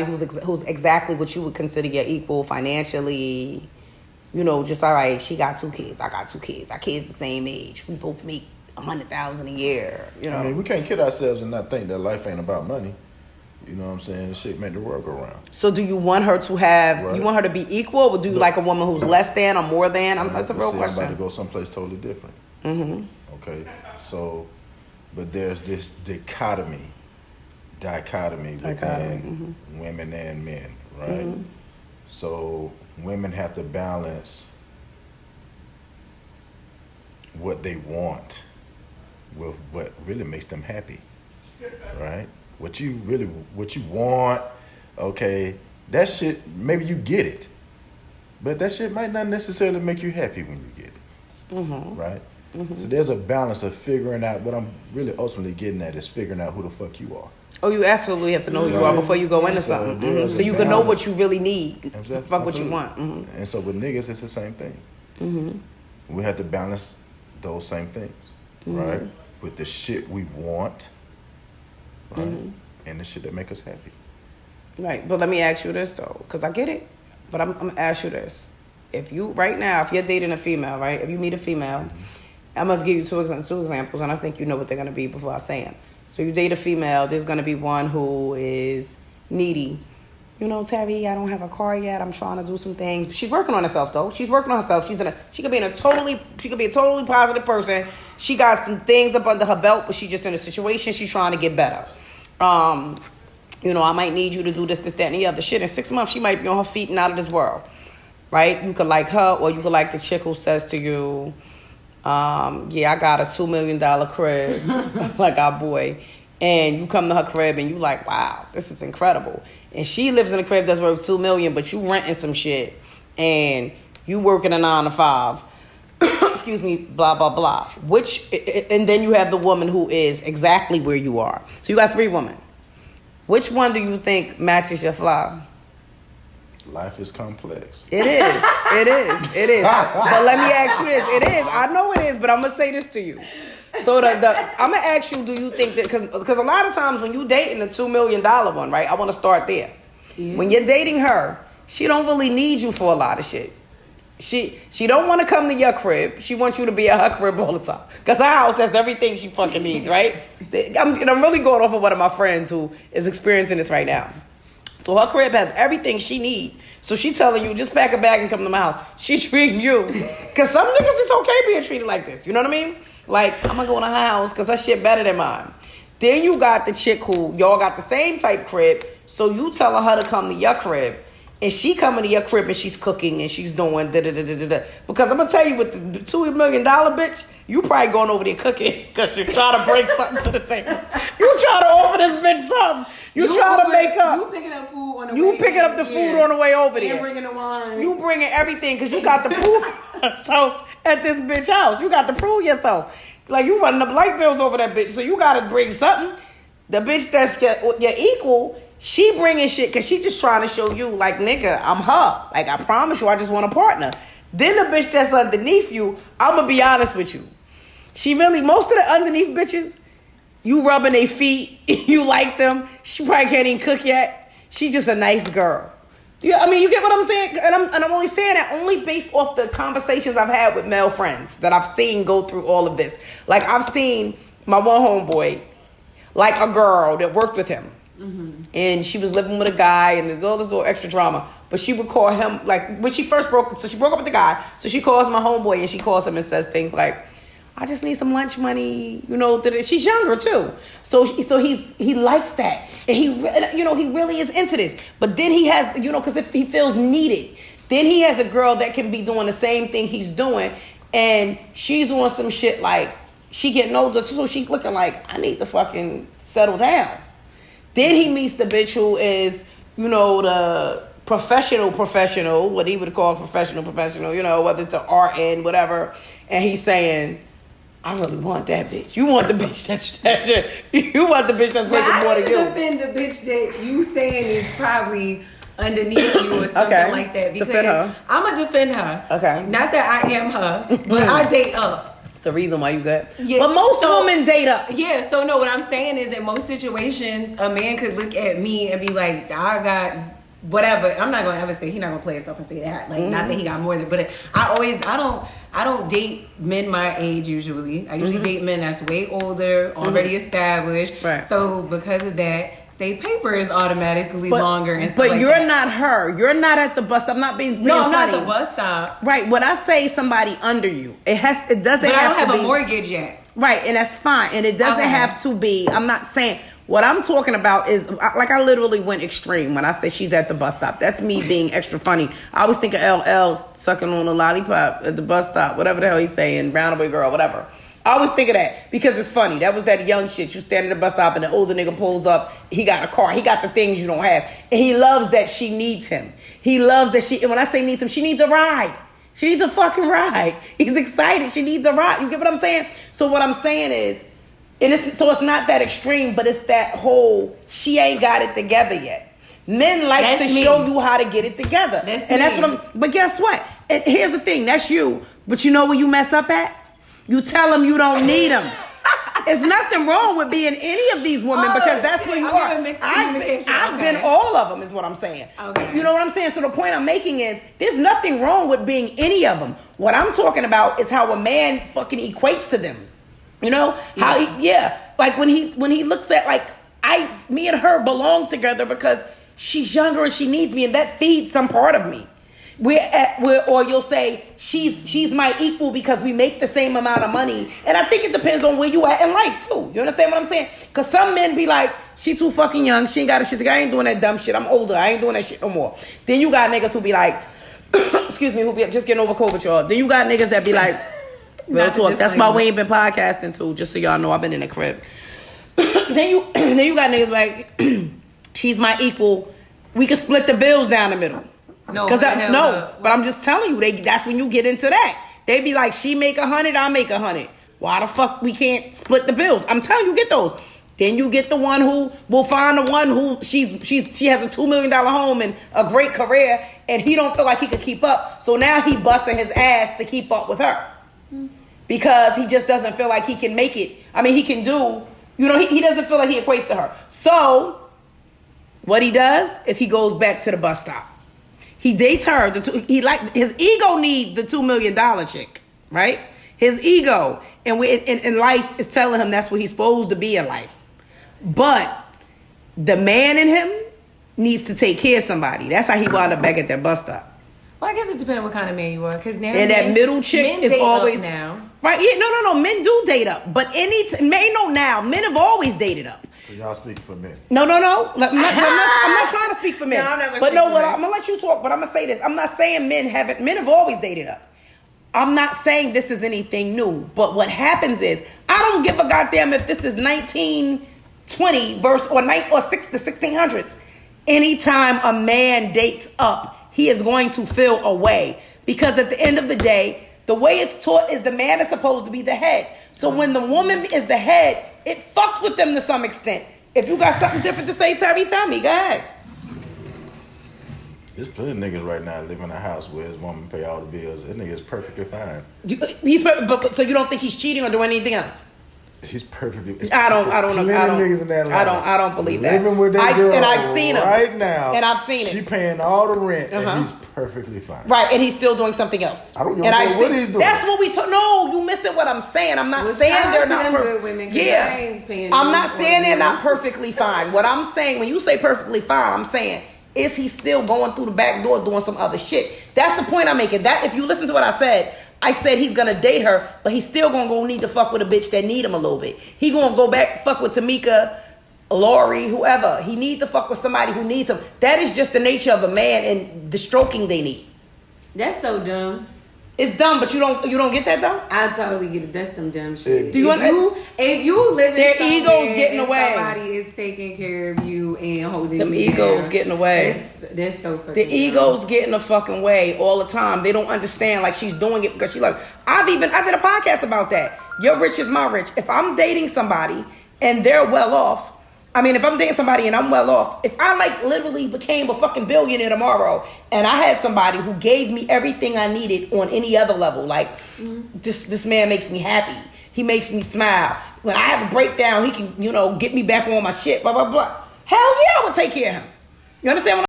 who's exactly what you would consider your equal financially. You know, just all right. She got 2 kids. I got 2 kids. Our kids the same age. We both make $100,000 a year. You know, I mean, we can't kid ourselves and not think that life ain't about money. You know what I'm saying? Shit make the world go round. So do you want her to have? Right. You want her to be equal, or do you like a woman who's less than or more than? That's a real question. I'm about to go someplace totally different. Okay, so, but there's this dichotomy within women and men, right? So women have to balance what they want with what really makes them happy, right? What you want, okay, that shit, maybe you get it, but that shit might not necessarily make you happy when you get it, right? So there's a balance of figuring out, what I'm really ultimately getting at is figuring out who the fuck you are. Oh, you absolutely have to know who you are before you go into something. So you can know what you really need. Fuck what you want. And so with niggas, it's the same thing. We have to balance those same things, right? With the shit we want, right? And the shit that make us happy. Right. But let me ask you this, though, because I get it. But I'm going to ask you this. If you, right now, if you're dating a female, right? If you meet a female, I'm going to give you two examples, and I think you know what they're going to be before I say them. So you date a female, there's going to be one who is needy. You know, Tabby, I don't have a car yet. I'm trying to do some things. But she's working on herself, though. She's working on herself. She could be a totally positive person. She got some things up under her belt, but she's just in a situation. She's trying to get better. You know, I might need you to do this, that, and the other shit. In 6 months, she might be on her feet and out of this world, right? You could like her, or you could like the chick who says to you, yeah, I got a $2 million crib, like our boy. And you come to her crib and you like, wow, this is incredible. And she lives in a crib that's worth $2 million, but you renting some shit and you working a 9 to 5. Excuse me, blah, blah, blah. And then you have the woman who is exactly where you are. So you got 3 women. Which one do you think matches your fly? Life is complex. It is. But let me ask you this. It is. I know it is, but I'm going to say this to you. So I'm going to ask you, do you think that, because a lot of times when you dating the $2 million one, right, I want to start there. Yeah. When you're dating her, she don't really need you for a lot of shit. She don't want to come to your crib. She wants you to be at her crib all the time. Because her house has everything she fucking needs, right? I'm really going off of one of my friends who is experiencing this right now. So her crib has everything she needs. So she telling you, just pack a bag and come to my house. She treating you. Because some niggas, it's okay being treated like this. You know what I mean? Like, I'm going to go to her house because her shit better than mine. Then you got the chick who, y'all got the same type crib. So you telling her to come to your crib. And she coming to your crib and she's cooking and she's doing da-da-da-da-da. Because I'm going to tell you, with the $2 million bitch, you probably going over there cooking because you're trying to bring something to the table. You trying to offer this bitch something. You trying to make up. You picking up food on the way. You picking up the food on the way over there. And bringing the wine. You bringing everything because you got to prove yourself at this bitch house. You got to prove yourself. Like, you running up light bills over that bitch, so you got to bring something. The bitch that's your equal, she bringing shit because she just trying to show you, like, nigga, I'm her. Like, I promise you, I just want a partner. Then the bitch that's underneath you, I'm going to be honest with you. Most of the underneath bitches, you rubbing their feet, you like them. She probably can't even cook yet. She just a nice girl. You get what I'm saying? And I'm only saying that only based off the conversations I've had with male friends that I've seen go through all of this. Like, I've seen my one homeboy, like a girl that worked with him. And she was living with a guy, and there's all this little extra drama. But she would call him, like, when she first broke up with the guy. So she calls my homeboy, and she calls him and says things like, I just need some lunch money, you know. She's younger too, so he likes that, and he really is into this. But then he has, because if he feels needed, then he has a girl that can be doing the same thing he's doing, and she's on some shit like she getting older, so she's looking like, I need to fucking settle down. Then he meets the bitch who is, the professional, what he would call professional, whether it's an RN, whatever, and he's saying, I really want that bitch. You want the bitch you want the bitch that's making more than you. I defend the bitch that you saying is probably underneath you or something like that. Because defend her. I'm going to defend her. Okay. Not that I am her, but I date up. the reason why you good. Yeah, But most so- women date up. Yeah, so no, what I'm saying is that most situations, a man could look at me and be like, I got whatever. I'm not gonna ever say, he's not gonna play himself and say that. Like, not that he got more than, but I don't date men my age usually. I usually date men that's way older, already established. Right. So because of that, they paper is automatically longer and stuff But like you're that. not her. You're not at the bus stop. I'm not being No, I'm not funny. at the bus stop. Right. When I say somebody under you, it doesn't But I have don't have to a be mortgage yet. right, and that's fine. And it doesn't Okay. have to be. I'm not saying what I'm talking about is like I literally went extreme when I say she's at the bus stop. That's me being extra funny. I always think of LL sucking on a lollipop at the bus stop, whatever the hell he's saying, Roundaway Girl, whatever. I always think of that because it's funny. That was that young shit. You stand at the bus stop and the older nigga pulls up. He got a car. He got the things you don't have. And he loves that she needs him. He loves that and when I say needs him, she needs a ride. She needs a fucking ride. He's excited. She needs a ride. You get what I'm saying? So what I'm saying is, so it's not that extreme, but it's that whole, she ain't got it together yet. Men like That's to me. show you how to get it together. That's That's me. what but guess what? And here's the thing, that's you. But you know where you mess up at? You tell them you don't need them. There's nothing wrong with being any of these women because that's where you I'm are. having mixed communication. I've been Okay. all of them is what I'm saying. Okay. You know what I'm saying? So the point I'm making is there's nothing wrong with being any of them. What I'm talking about is how a man fucking equates to them. You know? How like when he looks at like me and her belong together because she's younger and she needs me and that feeds some part of me. Or you'll say she's my equal because we make the same amount of money. And I think it depends on where you at in life too. You understand what I'm saying? Because some men be like, she too fucking young. She ain't got a shit. I ain't doing that dumb shit. I'm older. I ain't doing that shit no more. Then you got niggas who be like, excuse me, who be just getting over COVID, y'all. Then you got niggas that be like, real talk. That's why we ain't been podcasting too. Just so y'all know, I've been in the crib. then you got niggas like, she's my equal. We can split the bills down the middle. No, but I'm just telling you, that's when you get into that. They be like, she make 100, I make 100. Why the fuck we can't split the bills? I'm telling you, get those. Then you get the one who will find the one who she has a $2 million home and a great career, and he don't feel like he could keep up. So now he busting his ass to keep up with her because he just doesn't feel like he can make it. I mean, he can do. You know, he doesn't feel like he equates to her. So what he does is he goes back to the bus stop. He dates her. His ego needs the $2 million chick, right? His ego, and in life is telling him that's what he's supposed to be in life. But the man in him needs to take care of somebody. That's how he wound up back at that bus stop. Well, I guess it depends on what kind of man you are, because now And that middle chick is always now. Right? Yeah, no. Men do date up, but men have always dated up. So y'all speaking for men. No. I'm not trying to speak for men. No, I'm not gonna but speak no, for what men. I'm gonna let you talk. But I'm gonna say this. I'm not saying men haven't. Men have always dated up. I'm not saying this is anything new. But what happens is, I don't give a goddamn if this is 1920 verse or the 1600s. Anytime a man dates up, he is going to feel a way, because at the end of the day, the way it's taught is the man is supposed to be the head. So when the woman is the head, it fucks with them to some extent. If you got something different to say, tell me. Go ahead. There's plenty of niggas right now living in a house where his woman pay all the bills. That nigga is perfectly fine. But so you don't think he's cheating or doing anything else? He's perfectly. I don't know. Niggas in that line I don't believe that. Living with that girl and I've seen him right now, and I've seen it. She paying all the rent, and he's perfectly fine. Right, and he's still doing something else. I don't know and what he's doing. That's what we took. No, you missing what I'm saying. I'm not Well, saying shout they're out to not them perfect. good women, 'cause I ain't paying I'm no not saying they're not bills. perfectly fine. What I'm saying, when you say perfectly fine, I'm saying, is he still going through the back door doing some other shit? That's the point I'm making. That if you listen to what I said he's gonna date her, but he's still gonna go need to fuck with a bitch that need him a little bit. He gonna go back fuck with Tamika, Lori, whoever. He needs to fuck with somebody who needs him. That is just the nature of a man and the stroking they need. That's so dumb. It's dumb, but you don't get that though? I totally get it. That's some dumb shit. Do you if you live in their somewhere egos getting and away. somebody is taking care of you and holding Them you egos down, getting away. That's so fucking The dumb. egos get in the fucking way all the time. They don't understand like she's doing it because she like, I did a podcast about that. Your rich is my rich. If I'm dating somebody and they're well off, I mean, if I'm dating somebody and I'm well off, if I like literally became a fucking billionaire tomorrow and I had somebody who gave me everything I needed on any other level, like this man makes me happy. He makes me smile. When I have a breakdown, he can, get me back on my shit, blah, blah, blah. Hell yeah, I would take care of him. You understand what